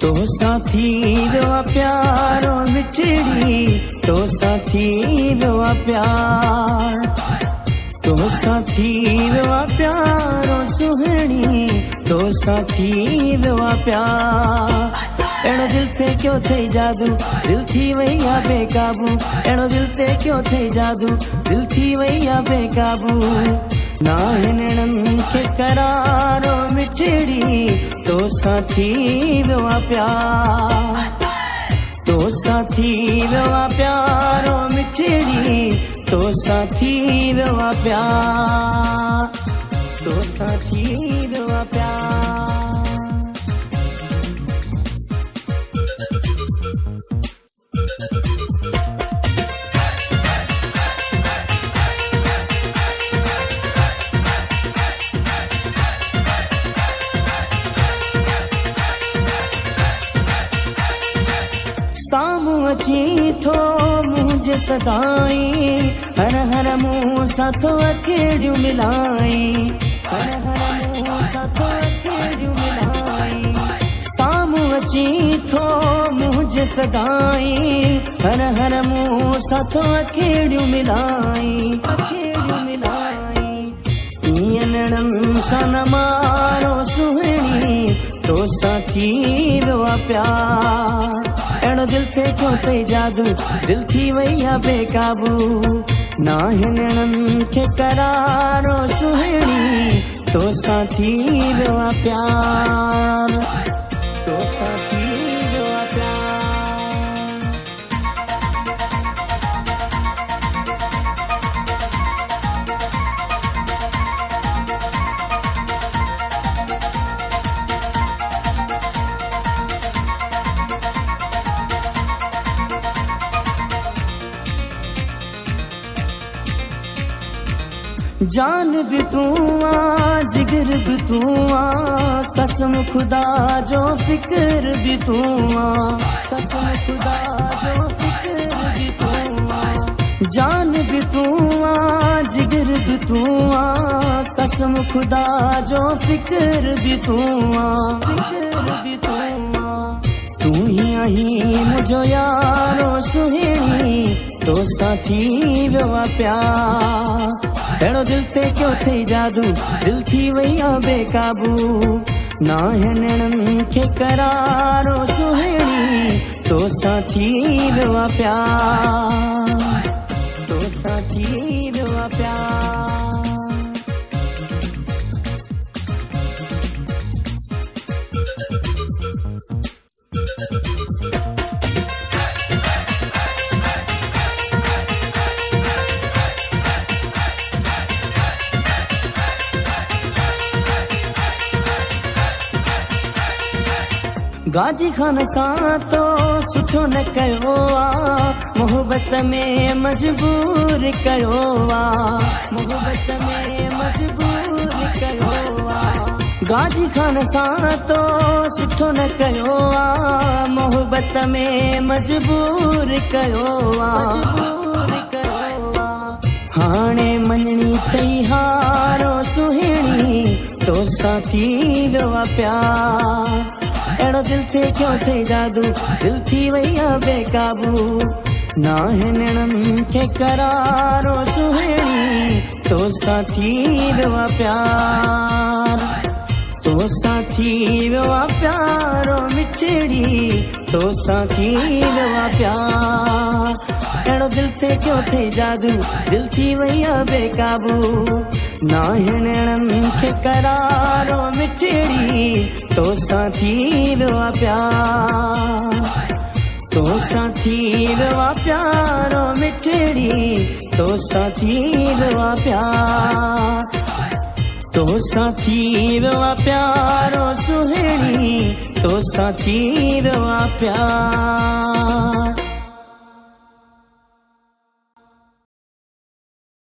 तो साथी विवा प्यारो मिठड़ी, तो साथी विवा प्यार, तो साथी विवा प्यारो सुहणी, तो साथी विवा प्यार। एड़ो दिल ते क्यों थे जादू, दिल थी वैया बेकाबू, एड़ो दिल ते क्यों थे जादू, दिल थी वैया बेकाबू। ना हिनन के करारो मिठड़ी, तो साथी विवा प्यार, तो साथी विवा प्यारो मिठड़ी, तो साथी विवा प्यार, तो साथी विवा प्यार। सामू अची थो मुझे सदाई, हर हर मुँह साथो अकेड़ियूं मिलाई, हर हर मुँह साथो अकेड़ियूं मिलाई। सामू अची थो मुझे सदाई, हर हर मुँह साथो अकेड़ियूं मिलाई, अकेड़ियूं मिलाई। ईअं सन मारो सुहणी, तो साथी विवा प्यार। एड़ो दिल ते क्यों थे जादू, दिल थी वैया बेकाबू। ना हिनन के करारो सुहणी, तो साथी विवा प्यार, तो साथी विवा प्यार। जान भी तू आ, जिगर भी तू आ, कसम खुदा जो फिक्र भी तू आ, कसम खुदा जो फिक्र भी तू आ। जान भी तू आ, जिगर भी तू आ, कसम खुदा जो फिक्र भी तू आ, फिक्र भी तू आ। तू ही आई मुझो यारो सुहणी, तो साथी विवा प्यार। एड़ो दिल ते क्यों थे जादू, दिल थी वैया बेकाबू। ना हिनन के करारो सुहणी, तो साथी विवा प्यार, तो साथी विवा प्यार। गाजी खान सां तो सुठो न कयो आ, मोहब्बत में मजबूर कयो आ, मोहब्बत में मजबूर कयो आ। गाजी खान सां तो सुठो न कयो आ, मोहब्बत में मजबूर कयो आ, मजबूर कयो आ। हाणे मञणी थई हारो सुहिणी, तो साथी विवा प्यार। एड़ो दिल ते क्यों थे जादू, दिल थी वैया बेकाबू। ना हिनन के करारो सुहणी, तो साथी विवा प्यार, तो साथी विवा प्यारो मिठड़ी, तो साथी विवा प्यार। एड़ो दिल ते क्यों थे जादू, दिल थी वैया बेकाबू। ना हिनन के करारो मिठड़ी, तो साथी विवा प्यार, तो साथी विवा प्यारो मिठड़ी, तो साथी विवा प्यार, तो साथी विवा प्यारो सुहणी, तो साथी विवा प्यार।